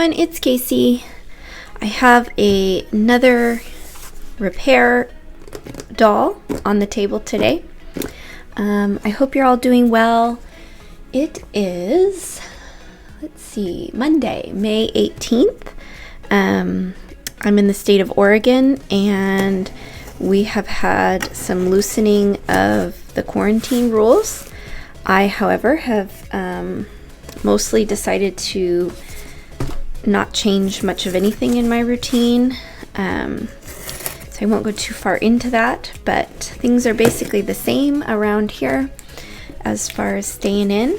everyone, it's Casey. I have another repair doll on the table today. I hope you're all doing well. It is, let's see, Monday, May 18th. I'm in the state of Oregon, and we have had some loosening of the quarantine rules. I, however, have mostly decided to not change much of anything in my routine. So I won't go too far into that, but things are basically the same around here as far as staying in.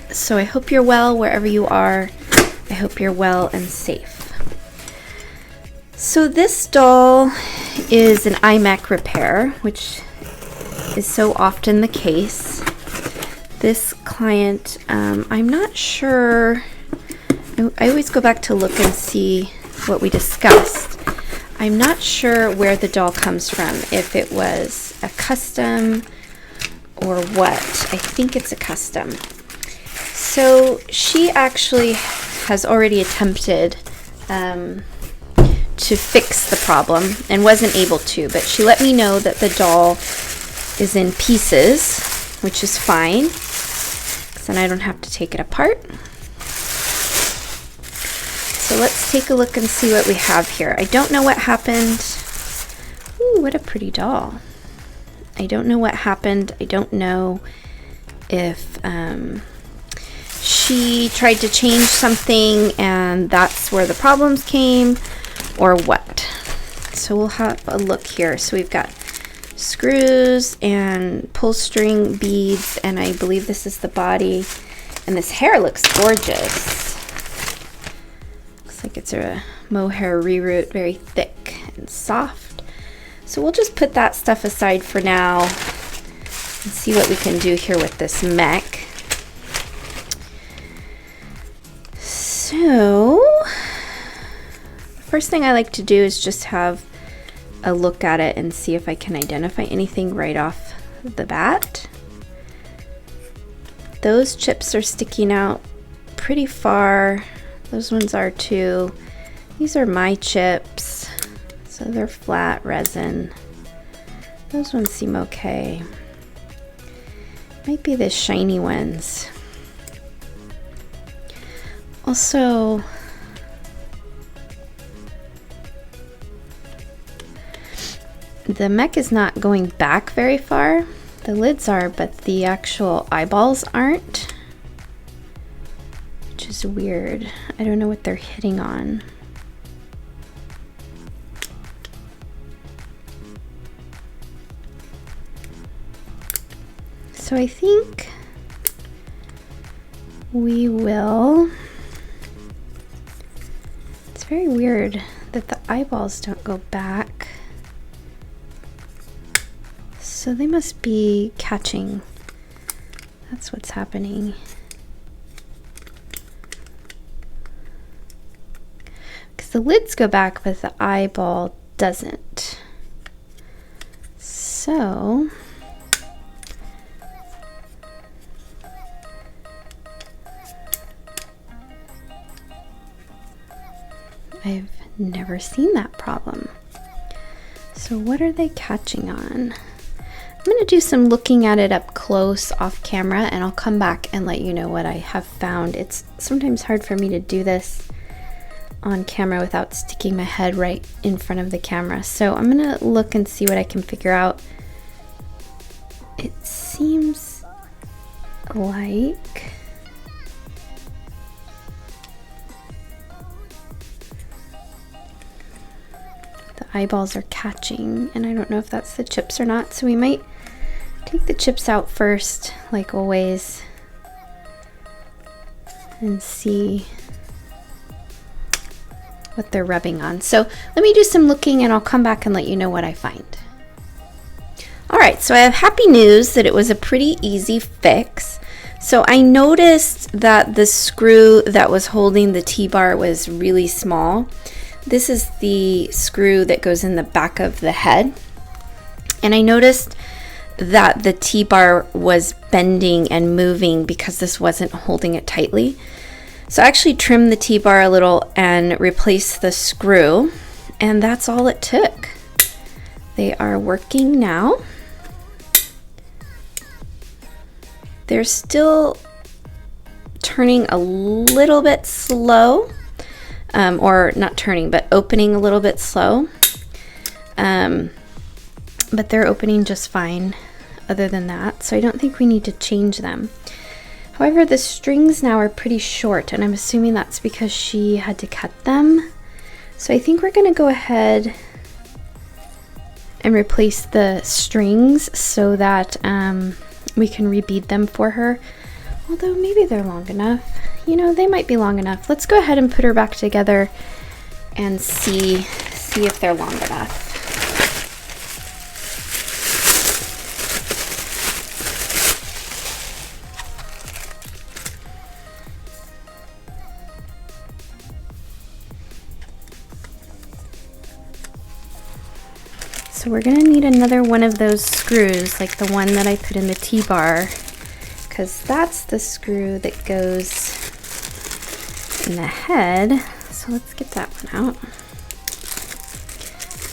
So I hope you're well wherever you are. I hope you're well and safe. So this doll is an mech repair, which is so often the case. This client, I'm not sure, I always go back to look and see what we discussed. I'm not sure where the doll comes from, if it was a custom or what. I think it's a custom. So she actually has already attempted to fix the problem and wasn't able to, but she let me know that the doll is in pieces, which is fine, because then I don't have to take it apart. So let's take a look and see what we have here. I don't know what happened. Ooh, what a pretty doll. I don't know what happened. I don't know if she tried to change something and that's where the problems came, or what. So we'll have a look here. So we've got screws and pull string beads, and I believe this is the body, and this hair looks gorgeous. Looks like it's a mohair reroot, very thick and soft. So we'll just put that stuff aside for now and see what we can do here with this mech. So first thing I like to do is just have a look at it and see if I can identify anything right off the bat. Those chips are sticking out pretty far. Those ones are too. These are my chips, so they're flat resin. Those ones seem okay. Might be the shiny ones. Also, the mech is not going back very far. The lids are, but the actual eyeballs aren't, which is weird. I don't know what they're hitting on. So I think we will, it's very weird that the eyeballs don't go back. So they must be catching. That's what's happening. Because the lids go back, but the eyeball doesn't. So I've never seen that problem. So what are they catching on? I'm going to do some looking at it up close off camera, and I'll come back and let you know what I have found. It's sometimes hard for me to do this on camera without sticking my head right in front of the camera. So I'm going to look and see what I can figure out. It seems like the eyeballs are catching, and I don't know if that's the chips or not, so we might take the chips out first, like always, and see what they're rubbing on. So let me do some looking and I'll come back and let you know what I find. Alright, so I have happy news that it was a pretty easy fix. So I noticed that the screw that was holding the T-bar was really small. This is the screw that goes in the back of the head. And I noticed that the T-bar was bending and moving because this wasn't holding it tightly. So I actually trimmed the T-bar a little and replaced the screw, and that's all it took. They are working now. They're still turning a little bit slow, or not turning, but opening a little bit slow. But they're opening just fine other than that, so I don't think we need to change them. However, the strings now are pretty short, and I'm assuming that's because she had to cut them. So I think we're gonna go ahead and replace the strings so that we can rebead them for her. Although maybe they're long enough. You know, they might be long enough. Let's go ahead and put her back together and see if they're long enough. So we're gonna need another one of those screws, like the one that I put in the T-bar, because that's the screw that goes in the head. So let's get that one out.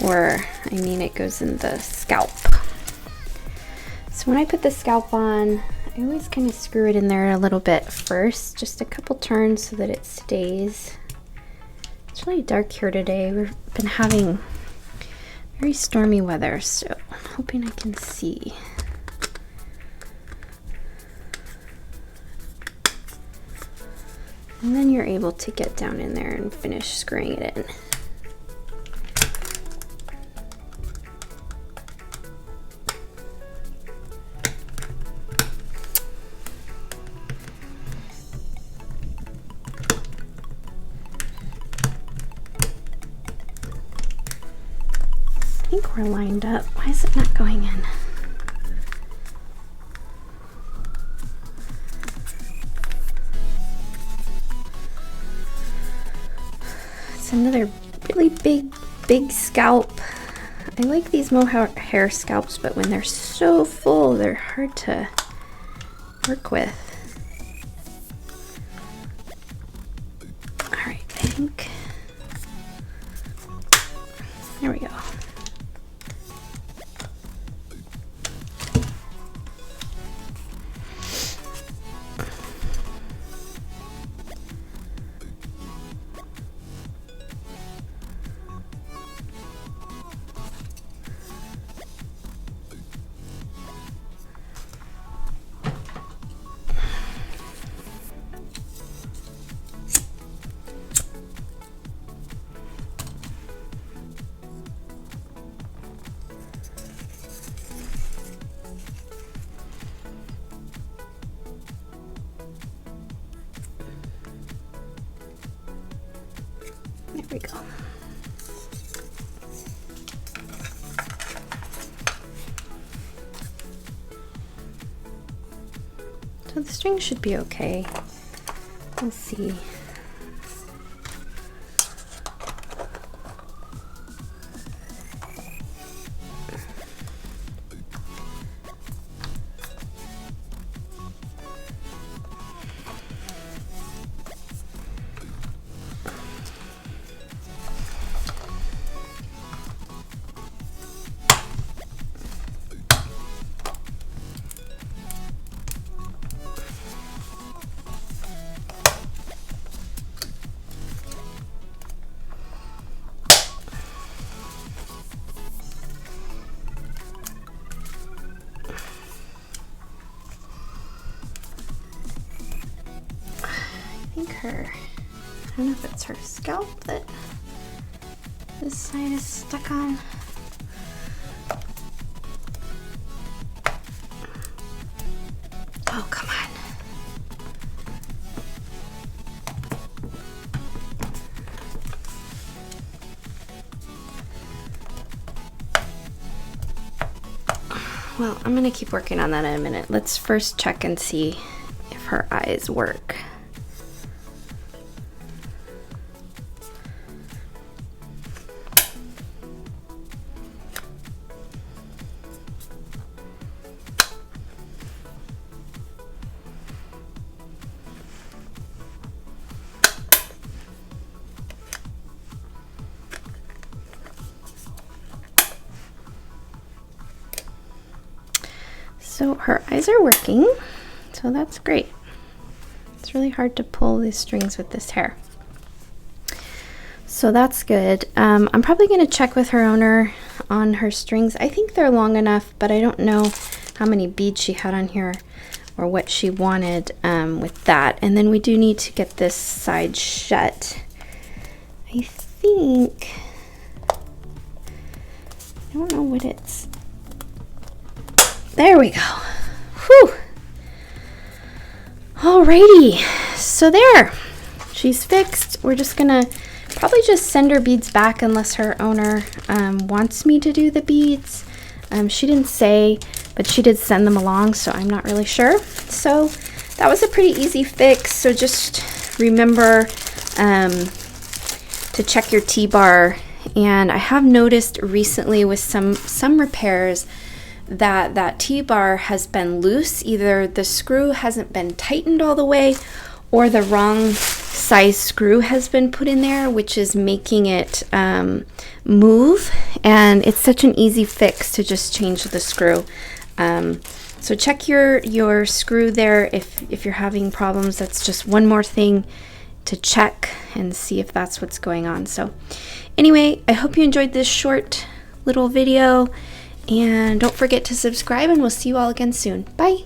Or, I mean, it goes in the scalp. So when I put the scalp on, I always kind of screw it in there a little bit first, just a couple turns so that it stays. It's really dark here today. We've been having very stormy weather, so I'm hoping I can see. And then you're able to get down in there and finish screwing it in. I think we're lined up. Why is it not going in? It's another really big scalp. I like these mohair scalps, but when they're so full, they're hard to work with. All right, I think. There we go. There we go. So the string should be okay. We'll see. I don't know if it's her scalp that this side is stuck on. Oh, come on. Well, I'm gonna keep working on that in a minute. Let's first check and see if her eyes work. So her eyes are working, so that's great. It's really hard to pull these strings with this hair. So that's good. I'm probably going to check with her owner on her strings. I think they're long enough, but I don't know how many beads she had on here or what she wanted with that. And then we do need to get this side shut. I think, I don't know what it's, there we go. Whew. Alrighty, so there, she's fixed. We're just gonna probably just send her beads back unless her owner wants me to do the beads. She didn't say, but she did send them along, so I'm not really sure. So that was a pretty easy fix. So just remember to check your T-bar. And I have noticed recently with some repairs that T-bar has been loose. Either the screw hasn't been tightened all the way, or the wrong size screw has been put in there, which is making it move. And it's such an easy fix to just change the screw. So check your screw there if you're having problems. That's just one more thing to check and see if that's what's going on. So anyway, I hope you enjoyed this short little video, and don't forget to subscribe, and we'll see you all again soon. Bye.